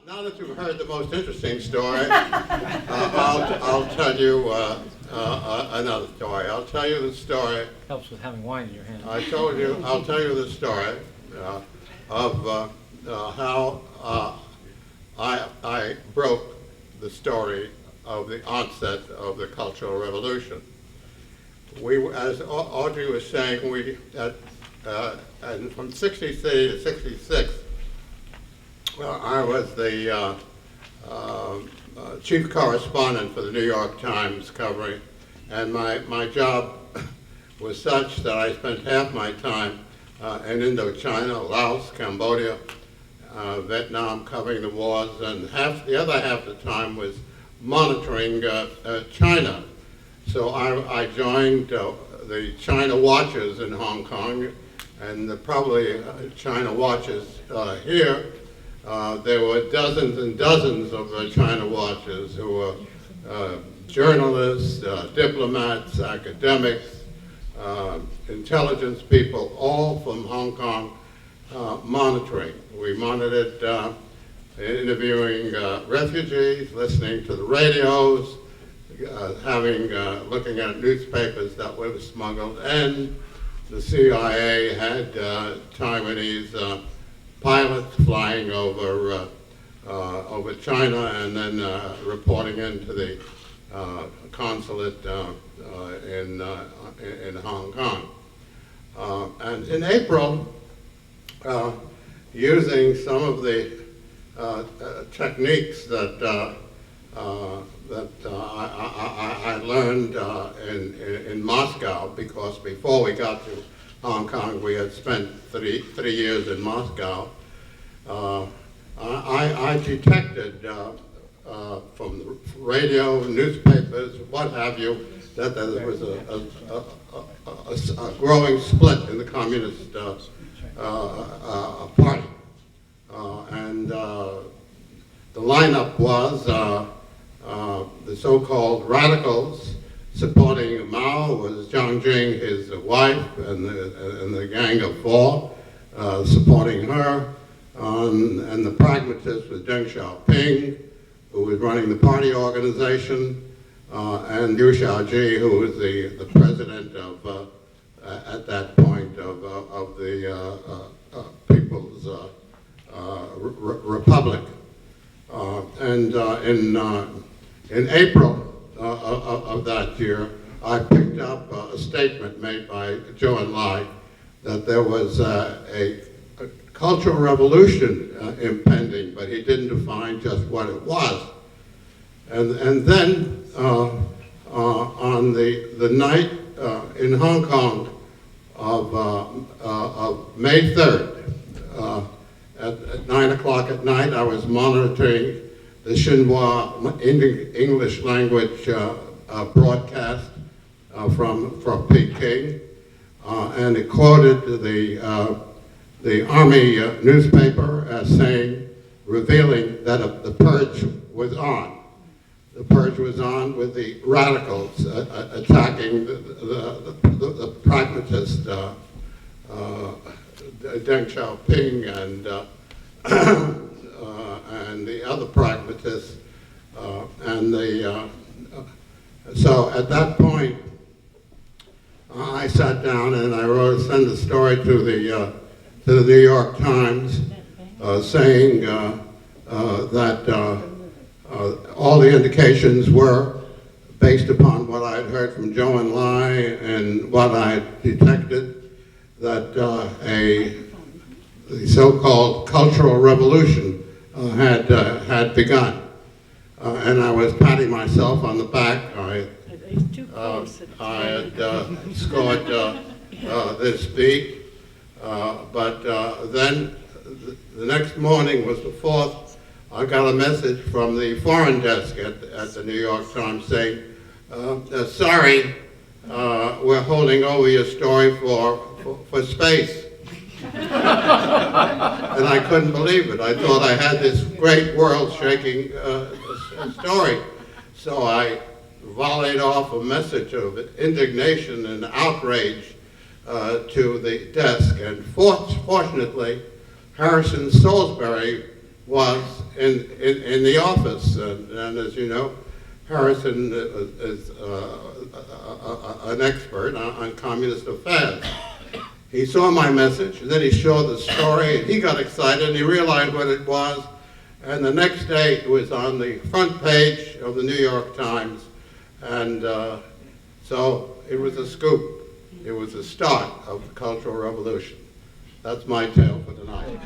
Now that you've heard the most interesting story, I'll tell you another story. I'll tell you the story. Helps with having wine in your hand. I'll tell you the story of how I broke the story of the onset of the Cultural Revolution. As Audrey was saying, and from '63 to '66, I was the chief correspondent for the New York Times covering, and my job was such that I spent half my time in Indochina, Laos, Cambodia, Vietnam, covering the wars, and the other half of the time was monitoring China. So I joined the China Watchers in Hong Kong, and probably China Watchers here. There were dozens and dozens of China Watchers who were journalists, diplomats, academics, intelligence people, all from Hong Kong, monitoring. We monitored interviewing refugees, listening to the radios, looking at newspapers that were smuggled, and the CIA had Taiwanese pilots flying over China and then reporting into the consulate in Hong Kong. And in April, using some of the techniques that I learned in Moscow, because before we got to Hong Kong, we had spent three years in Moscow. I detected from the radio, newspapers, what have you, that there was a growing split in the Communist Party. And the lineup was the so-called radicals. Supporting Mao was Jiang Jing, his wife, and the Gang of Four, supporting her. And the pragmatist was Deng Xiaoping, who was running the party organization, and Liu Xiaoji, who was the president of, at that point, of the People's Republic. And in April of that year, I picked up a statement made by Zhou Enlai that there was a cultural revolution impending, but he didn't define just what it was. And then on the night in Hong Kong of May 3rd, at 9 o'clock at night, I was monitoring the Xinhua English language broadcast from Peking, and it quoted the army newspaper as saying, revealing that the purge was on. The purge was on with the radicals attacking the pragmatist Deng Xiaoping and the other pragmatists, so at that point, I sat down and I sent a story to the New York Times, saying that all the indications were, based upon what I had heard from Zhou Enlai and what I had detected, that the so-called Cultural Revolution had begun. And I was patting myself on the back. I had scored this beat, but then the next morning was the 4th. I got a message from the foreign desk at the New York Times saying, sorry, we're holding over your story for space. And I couldn't believe it. I thought I had this great world-shaking story. So I volleyed off a message of indignation and outrage to the desk. And fortunately, Harrison Salisbury was in the office, and as you know, Harrison is an expert on communist affairs. He saw my message, and then he showed the story, and he got excited, and he realized what it was, and the next day it was on the front page of the New York Times, and so it was a scoop. It was the start of the Cultural Revolution. That's my tale for tonight.